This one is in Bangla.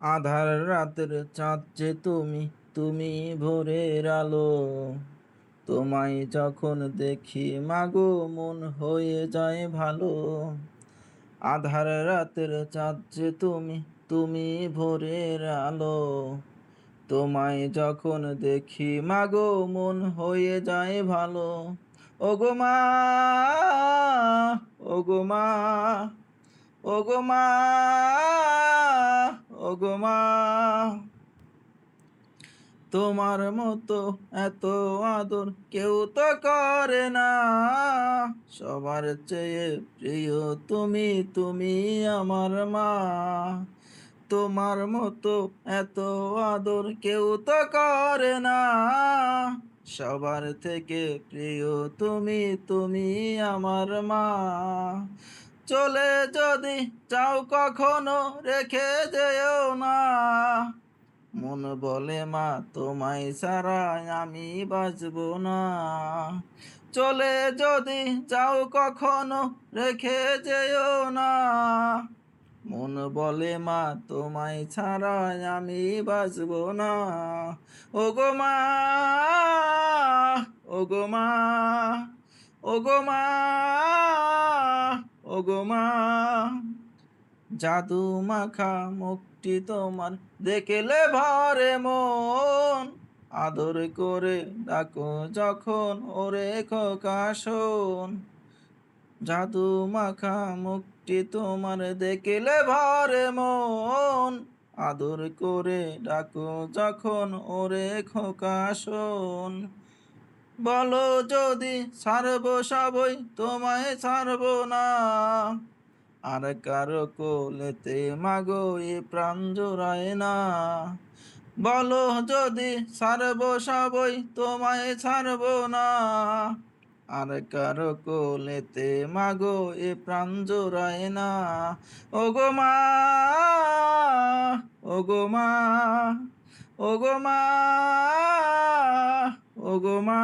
আধার রাতের চাঁদ যে তুমি, তুমি ভোরের আলো। তোমায় যখন দেখি মাগো মন হয়ে যায় ভালো। আধার রাতের চাঁদ যে তুমি, তুমি ভোরের আলো। তোমায় যখন দেখি মাগো মন হয়ে যায় ভালো। ওগো মা, ওগো মা, ওগো মা, ওগো মা, তোমার মতো এত আদর কেউ তো করে না। সবার চেয়ে প্রিয় তুমি, তুমি আমার মা। তোমার মতো এত আদর কেউ তো করে না। সবার থেকে প্রিয় তুমি, তুমি আমার মা। চলে যদি যাও কখনো রেখে যেও না। মন বলে মা তোমায় ছাড়া আমি বাঁচব না। চলে যদি যাও কখনো রেখে যেও না। মন বলে মা তোমায় ছাড়া আমি বাঁচব না। ওগো মা, ওগো মা, ওগো মা, ওগো মা। জাদু মাখা মুখটি তোমার দেখলে ভরে মন। আদর করে ডাকো যখন ওরে খোকা শোন। জাদু মাখা মুখটি তোমার দেখলে ভরে মন। আদর করে ডাকো যখন ওরে খোকা শোন। বলো যদি ছাড়বো সবই তোমায় ছাড়বো না। আর কারো কোলেতে মাগো এ প্রাণ জোড়ায় না। বলো যদি ছাড়বো সবই তোমায় ছাড়বো না। আর কারো কোলেতে মাগো এ প্রাণ জোড়ায় না। ওগো মা, ওগো মা, ওগো মা, ওগো মা।